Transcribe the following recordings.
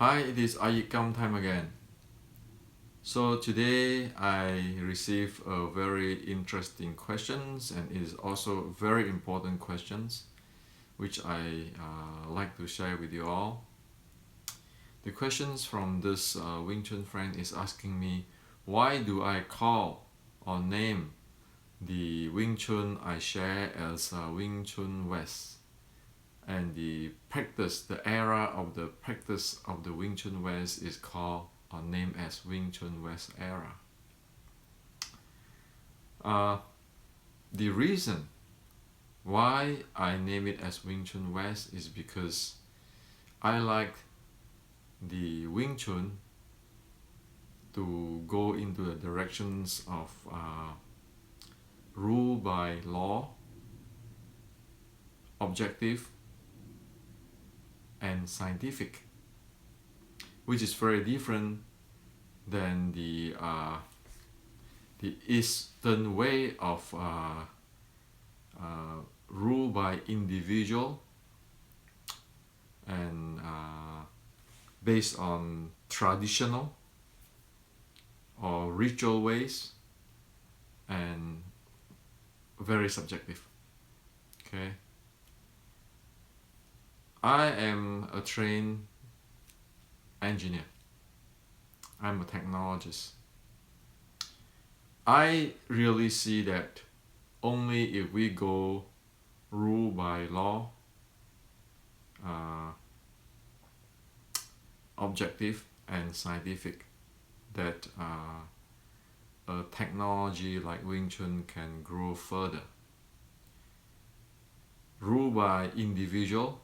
Hi, it is iYikkam time again. So today I received a very interesting questions, and it is also very important questions which I like to share with you all. The questions from this Wing Chun friend is asking me, why do I call or name the Wing Chun I share as Wing Chun West, and the era of the practice of the Wing Chun West is called or named as Wing Chun West era. The reason why I name it as Wing Chun West is because I like the Wing Chun to go into the directions of rule by law, objective, and scientific, which is very different than the Eastern way of rule by individual and based on traditional or ritual ways and very subjective. Okay, I am a trained engineer. I'm a technologist. I really see that only if we go rule by law, objective and scientific, that a technology like Wing Chun can grow further. Rule by individual,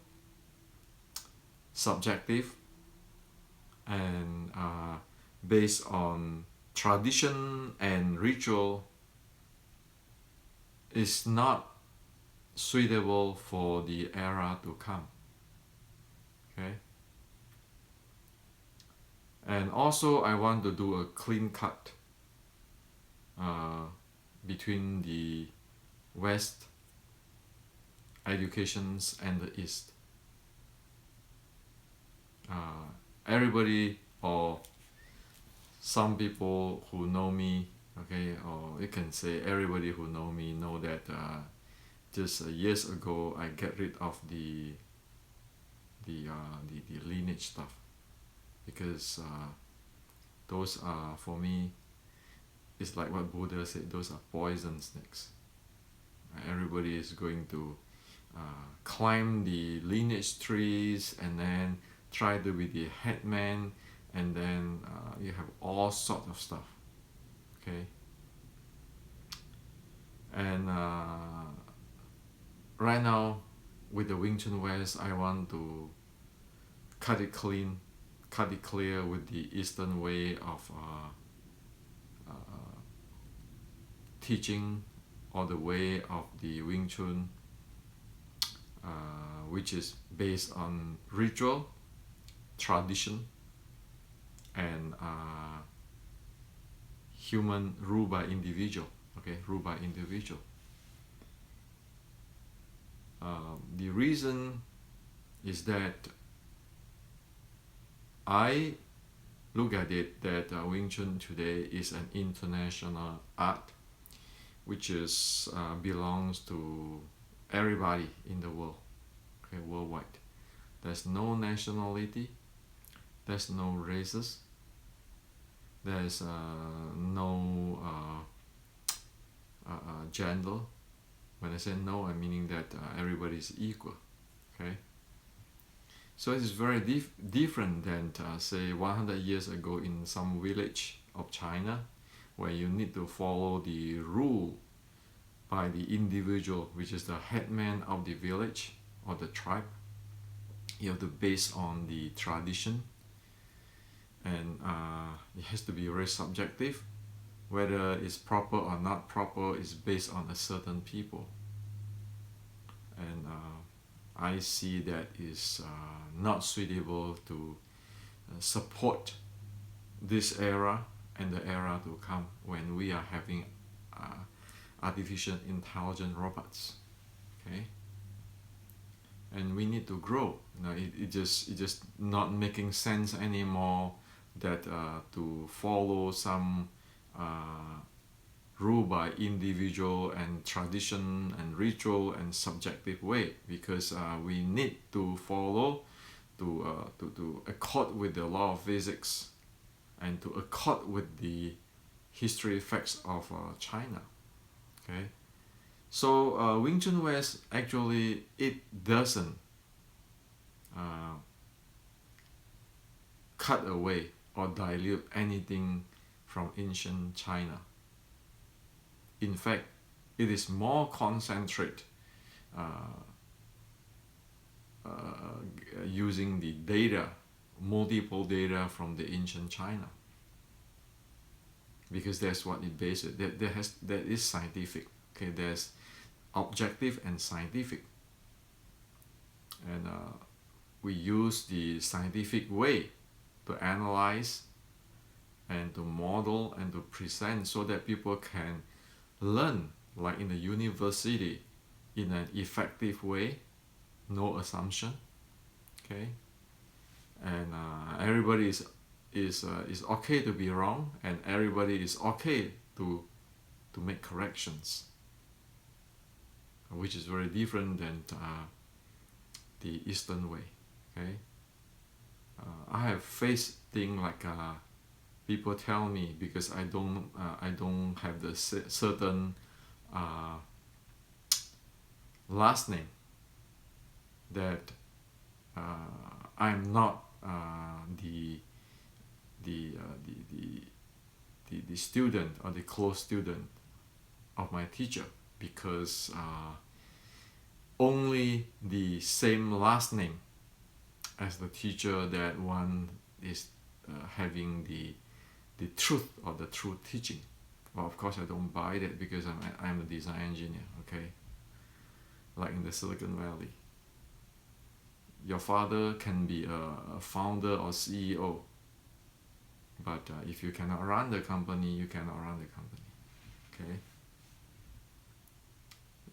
subjective, and based on tradition and ritual is not suitable for the era to come. Okay, and also I want to do a clean cut between the West educations and the East. Everybody or some people who know me, okay, or you can say everybody who know me know that just years ago I get rid of the lineage stuff, because those are, for me, it's like what Buddha said, those are poison snakes. Everybody is going to climb the lineage trees and then try to be the headman, and then you have all sorts of stuff. Okay, and right now with the Wing Chun West, I want to cut it clean, cut it clear with the Eastern way of teaching, or the way of the Wing Chun, which is based on ritual, tradition, and human rule by individual. Okay, rule by individual. The reason is that I look at it that Wing Chun today is an international art, which is belongs to everybody in the world, okay, worldwide. There's no nationality, there's no races, there's no gender. When I say no, I'm meaning that everybody is equal. Okay, so it is very different than say 100 years ago in some village of China, where you need to follow the rule by the individual, which is the headman of the village or the tribe. You have to base on the tradition, and it has to be very subjective. Whether it's proper or not proper is based on a certain people, and I see that is not suitable to support this era and the era to come, when we are having artificial intelligent robots. Okay, and we need to grow. It just not making sense anymore that to follow some rule by individual and tradition and ritual and subjective way, because we need to follow to accord with the law of physics and to accord with the history facts of China. Okay, so Wing Chun West, actually it doesn't uh, cut away or dilute anything from ancient China. In fact, it is more concentrate using the data, multiple data from the ancient China, because that's what it bases. That is scientific. Okay, there's objective and scientific, and we use the scientific way to analyze and to model and to present so that people can learn like in the university in an effective way, no assumption. Okay, and everybody is okay to be wrong, and everybody is okay to make corrections, which is very different than the Eastern way. Okay, I have faced things like people tell me, because I don't have the certain last name, that I'm not the student or the close student of my teacher, because only the same last name as the teacher, that one is having the truth or the true teaching. Well, of course I don't buy that, because I'm a design engineer. Okay, like in the Silicon Valley, your father can be a founder or CEO, but if you cannot run the company, you cannot run the company. Okay,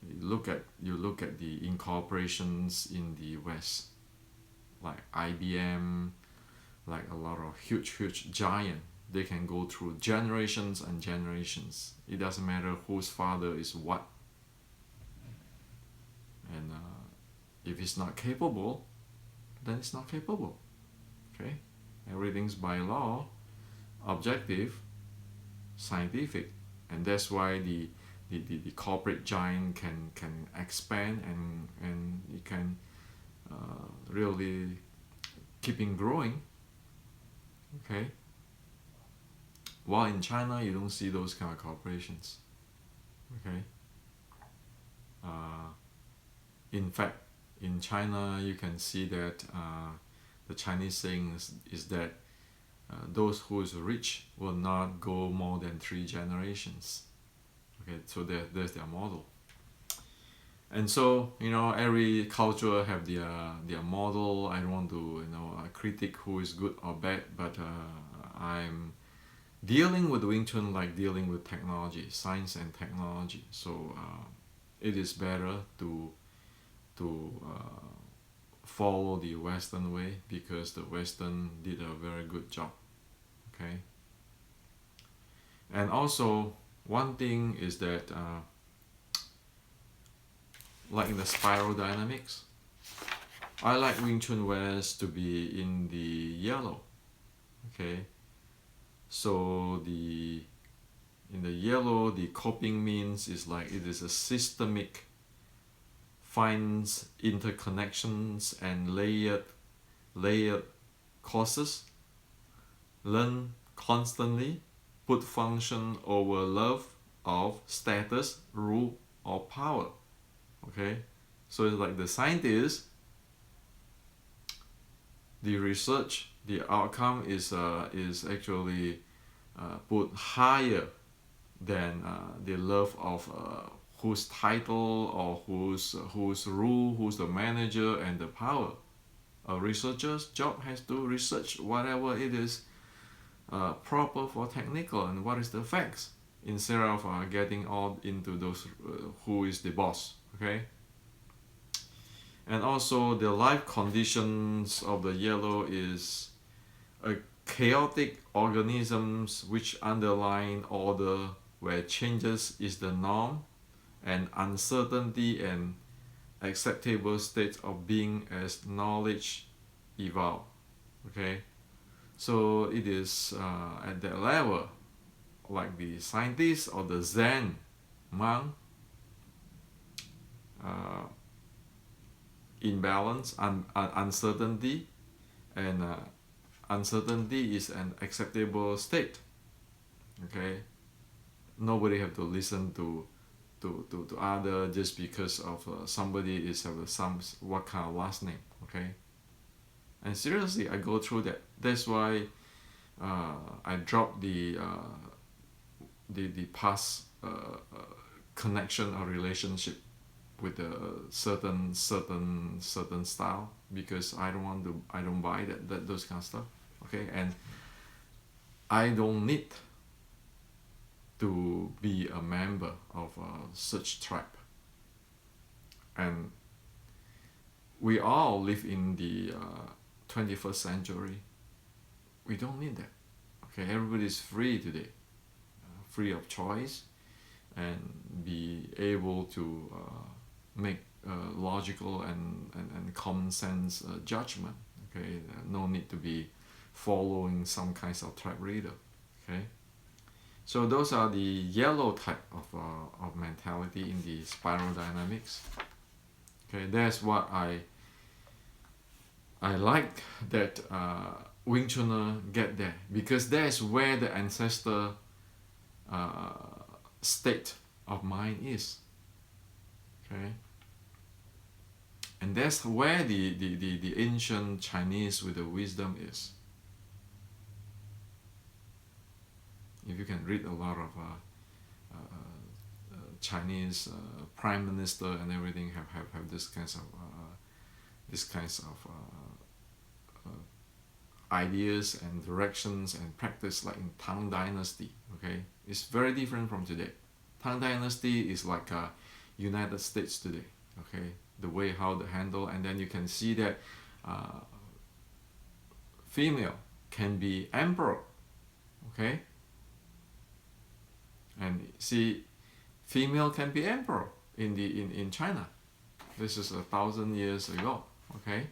you look at the incorporations in the West, like IBM, like a lot of huge giant. They can go through generations and generations. It doesn't matter whose father is what, and if it's not capable, then it's not capable. Okay, everything's by law, objective, scientific, and that's why the corporate giant can expand, and it can really keeping growing. Okay, while in China you don't see those kind of corporations. Okay, in fact, in China you can see that the Chinese saying is that those who is rich will not go more than 3 generations. Okay, so there's their model. And so, every culture have their model. I don't want to critique who is good or bad, but I'm dealing with Wing Chun like dealing with technology, science and technology. So it is better to follow the Western way, because the Western did a very good job. Okay, and also one thing is that like in the spiral dynamics, I like Wing Chun West to be in the yellow. Okay, so in the yellow, the coping means is like it is a systemic, finds interconnections and layered causes, learn constantly, put function over love of status, rule, or power. Okay, so it's like the scientist, the research, the outcome is actually put higher than the love of whose title or whose rule, who's the manager and the power. A researcher's job has to research whatever it is proper for technical and what is the facts, instead of getting all into those who is the boss. Okay, And also the life conditions of the yellow is a chaotic organisms which underline order, where changes is the norm, and uncertainty and acceptable state of being as knowledge evolve. Okay, so it is at that level, like the scientist or the Zen monk, imbalance, uncertainty, and uncertainty is an acceptable state. Okay, nobody have to listen to other just because of somebody is have some what kind of last name. Okay, and seriously, I go through that. That's why I dropped the past connection or relationship with a certain style, because I don't buy that those kind of stuff. Okay, and I don't need to be a member of such tribe. And we all live in the 21st century. We don't need that. Okay, everybody is free today, free of choice, and be able to make logical and common sense judgment. Okay, no need to be following some kinds of tribe leader. Okay, so those are the yellow type of mentality in the spiral dynamics. Okay, that's what I like that Wing Chun get there, because that's where the ancestor state of mind is. Okay, and that's where the ancient Chinese with the wisdom is. If you can read a lot of Chinese prime minister and everything have this kinds of ideas and directions and practice, like in Tang Dynasty. Okay, it's very different from today. Tang Dynasty is like United States today. Okay, the way how they handle, and then you can see that female can be emperor. Okay, and see, female can be emperor in China. This is 1,000 years ago. Okay,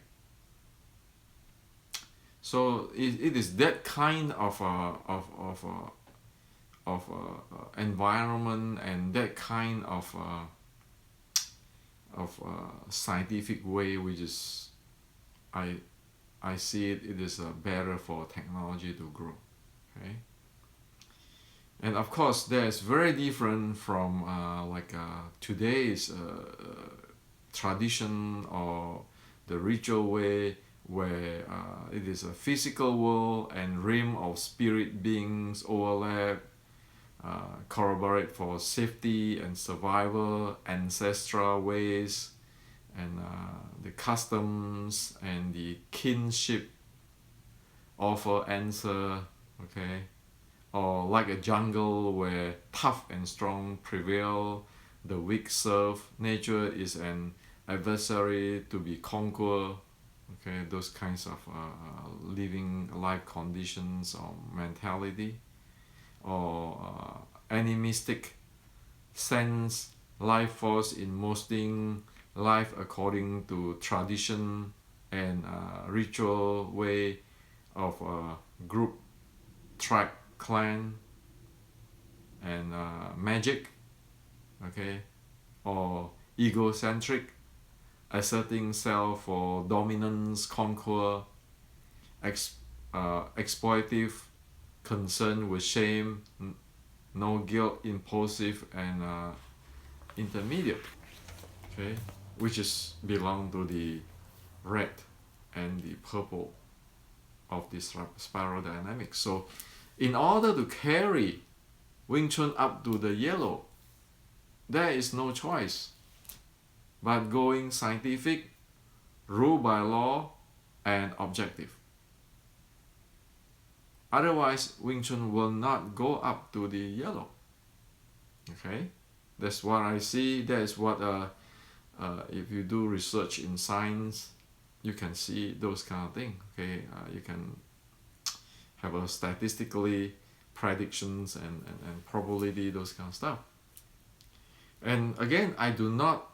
so it is that kind of environment, and that kind of scientific way, which is I see it is better for technology to grow. Okay, and of course that's very different from today's tradition or the ritual way, where it is a physical world and realm of spirit beings overlap, corroborate for safety and survival, ancestral ways, and the customs and the kinship offer answer. Okay, or like a jungle where tough and strong prevail, the weak serve, nature is an adversary to be conquered. Okay, those kinds of living life conditions or mentality, or animistic sense, life force in mostly life according to tradition and ritual way of group, tribe, clan, and magic. Okay, or egocentric, asserting self for dominance, conquer, exploitive, concerned with shame, no guilt, impulsive, and intermediate. Okay, which is belong to the red and the purple of this spiral dynamics. So in order to carry Wing Chun up to the yellow, there is no choice but going scientific, rule by law, and objective. Otherwise, Wing Chun will not go up to the yellow. Okay, that's what I see. That is what if you do research in science, you can see those kind of things. Okay, you can have a statistically predictions and probability, those kind of stuff. And again, I do not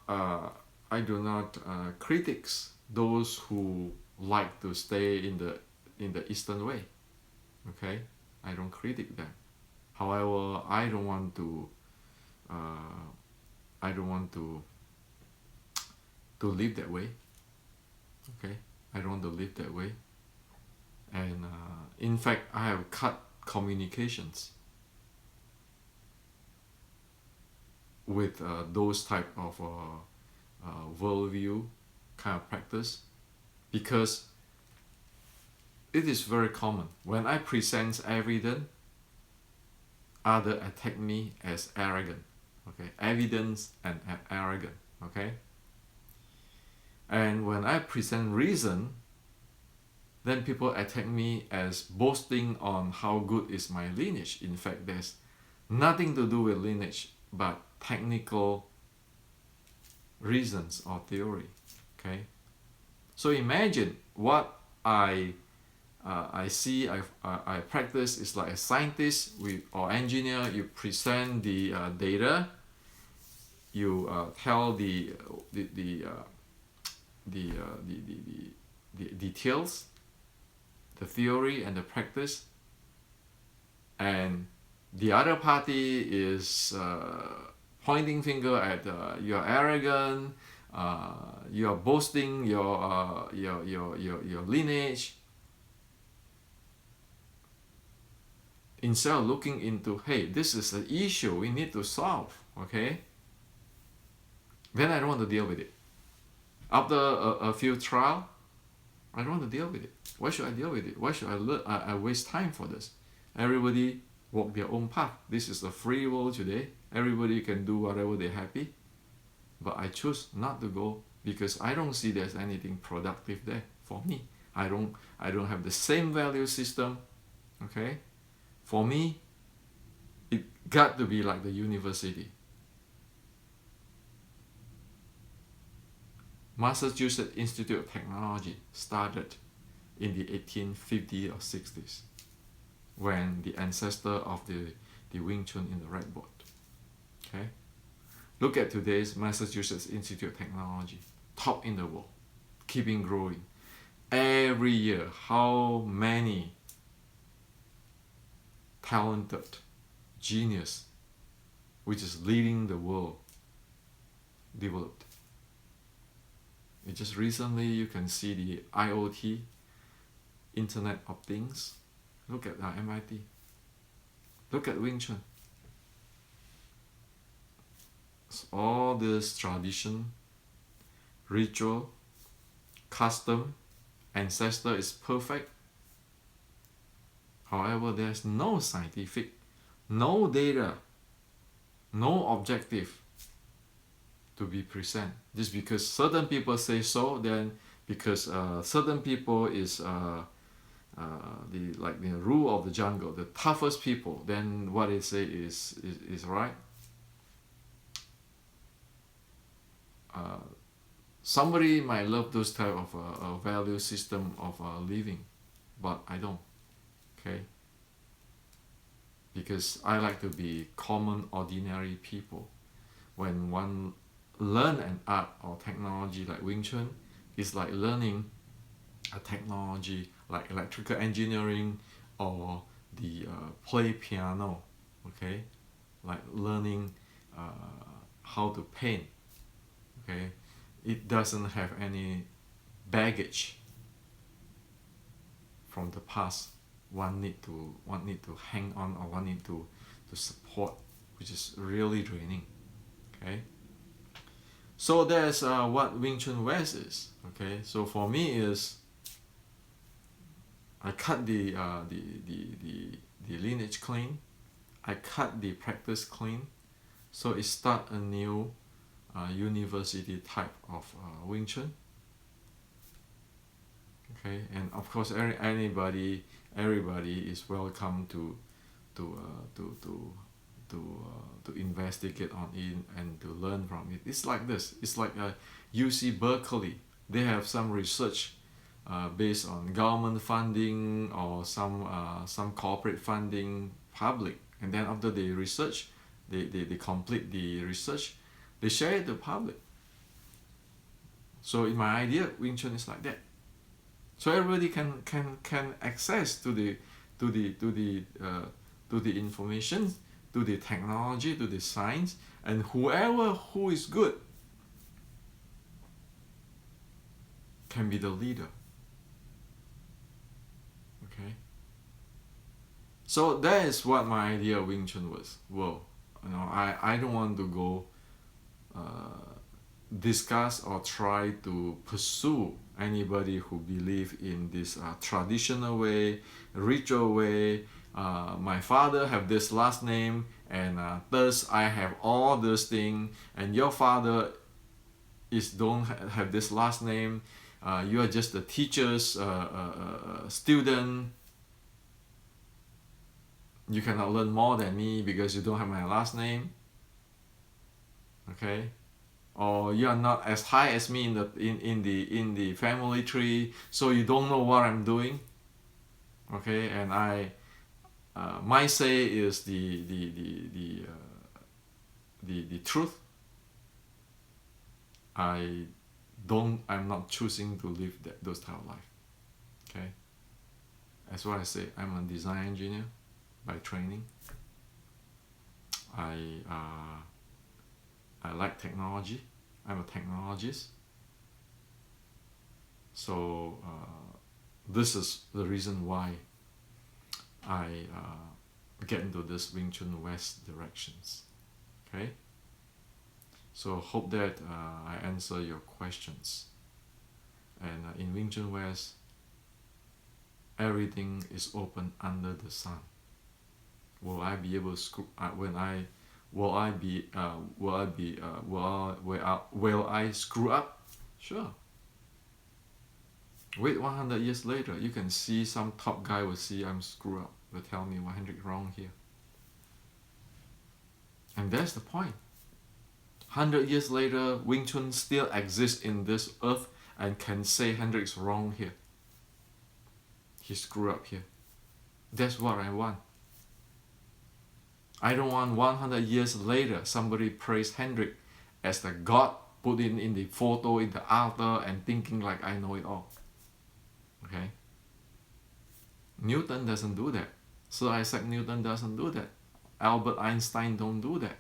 critics those who like to stay in the Eastern way. Okay, I don't critic them. However, I don't want to live that way. Okay, I don't want to live that way. And in fact, I have cut communications with those type of worldview kind of practice, because it is very common. When I present evidence, others attack me as arrogant. Okay, evidence and arrogant. Okay, and when I present reason, then people attack me as boasting on how good is my lineage. In fact, there's nothing to do with lineage but technical reasons or theory. Okay, so imagine what I see, I practice is like a scientist or engineer. You present the data, you tell the details, the theory and the practice, and the other party is pointing finger at you're arrogant, you're boasting your lineage, instead of looking into, hey, this is an issue we need to solve. Okay, then I don't want to deal with it. After a few trial, I don't want to deal with it. Why should I deal with it? Why should I waste time for this? Everybody walk their own path. This is a free world today. Everybody can do whatever they're happy. But I choose not to go because I don't see there's anything productive there for me. I don't have the same value system. Okay? For me, it got to be like the university. Massachusetts Institute of Technology started in the 1850s or 60s when the ancestor of the Wing Chun in the red board. Okay? Look at today's Massachusetts Institute of Technology, top in the world, keeping growing. Every year, how many talented genius, which is leading the world, developed. It just recently you can see the IoT, Internet of Things. Look at MIT. Look at Wing Chun. All this tradition, ritual, custom, ancestor is perfect. However, there's no scientific, no data, no objective to be present. Just because certain people say so, then because certain people is the rule of the jungle, the toughest people, then what they say is right. Somebody might love those type of value system of living, but I don't. Okay, because I like to be common, ordinary people. When one learn an art or technology like Wing Chun, it's like learning a technology like electrical engineering or the play piano. Okay, like learning how to paint. Okay, it doesn't have any baggage from the past. One need to hang on, or one need to support, which is really draining. Okay, so that's what Wing Chun West is. Okay, so for me is I cut the lineage clean, I cut the practice clean, so it start a new university type of Wing Chun. Okay, and of course everybody is welcome to to investigate on it and to learn from it. It's like this. It's like UC Berkeley. They have some research based on government funding or some corporate funding, public, and then after they research, they complete the research, they share it to public. So in my idea, Wing Chun is like that. So everybody can access to the information, to the technology, to the science, and whoever who is good can be the leader. Okay. So that is what my idea of Wing Chun was. Well, I don't want to go discuss or try to pursue anybody who believe in this traditional way, ritual way. My father have this last name, and thus I have all this thing, and your father don't have this last name. You are just the teacher's student. You cannot learn more than me because you don't have my last name. Okay. Or you are not as high as me in the family tree, so you don't know what I'm doing. Okay, and my say is the truth. I'm not choosing to live those type of life. Okay, that's why I say I'm a design engineer by training. I like technology. I'm a technologist. So this is the reason why I get into this Wing Chun West directions. Okay. So hope that I answer your questions. And in Wing Chun West, everything is open under the sun. Will I be able to screw will I screw up? Sure. Wait 100 years later, you can see some top guy will see I'm screwed up, will tell me what Hendrik wrong here. And that's the point. 100 years later, Wing Chun still exists in this earth and can say Hendrik's wrong here. He screwed up here. That's what I want. I don't want 100 years later somebody praise Hendrik as the God, put in the photo in the altar and thinking like I know it all. Okay? Newton doesn't do that. Sir Isaac Newton doesn't do that. Albert Einstein don't do that.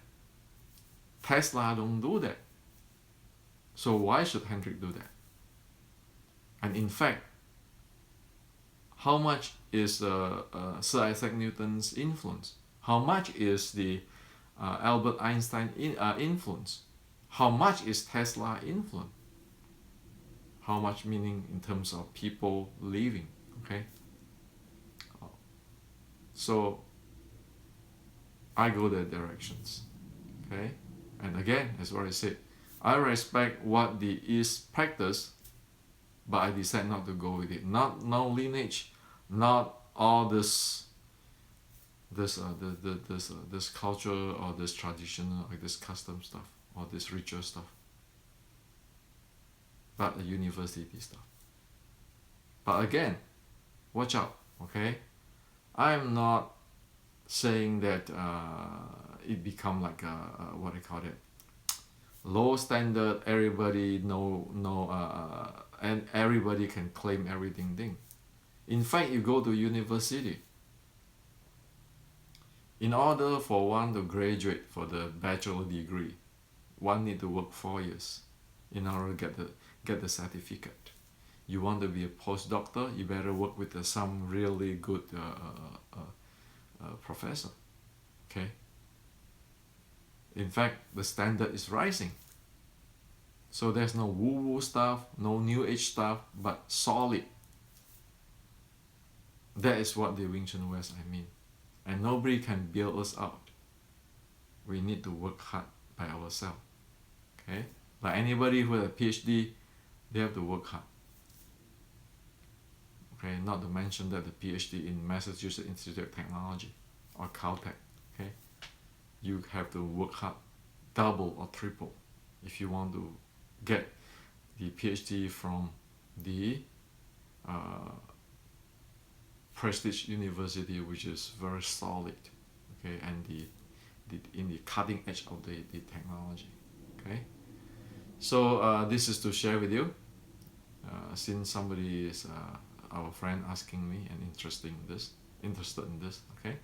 Tesla don't do that. So why should Hendrik do that? And in fact, how much is Sir Isaac Newton's influence? How much is the Albert Einstein influence? How much is Tesla influence? How much meaning in terms of people living, okay? So I go the directions, okay? And again, as what I said, I respect what the East practice, but I decide not to go with it. No lineage, not all this culture or this traditional or this custom stuff or this ritual stuff, but the university stuff. But again, watch out, okay? I'm not saying that it become like what I call it, low standard. Everybody and everybody can claim everything thing. In fact, you go to university. In order for one to graduate for the bachelor degree, one need to work 4 years in order to get the certificate. You want to be a postdoctor, you better work with some really good professor. Okay. In fact, the standard is rising. So there's no woo-woo stuff, no new age stuff, but solid. That is what the Wing Chun West I mean. And nobody can bail us out. We need to work hard by ourselves. Okay? Like anybody who has a PhD, they have to work hard. Okay, not to mention that the PhD in Massachusetts Institute of Technology or Caltech. Okay? you have to work hard double or triple if you want to get the PhD from the prestige university, which is very solid, okay, and in the cutting edge of the technology. Okay, so this is to share with you, since somebody is our friend asking me and interested in this. Okay,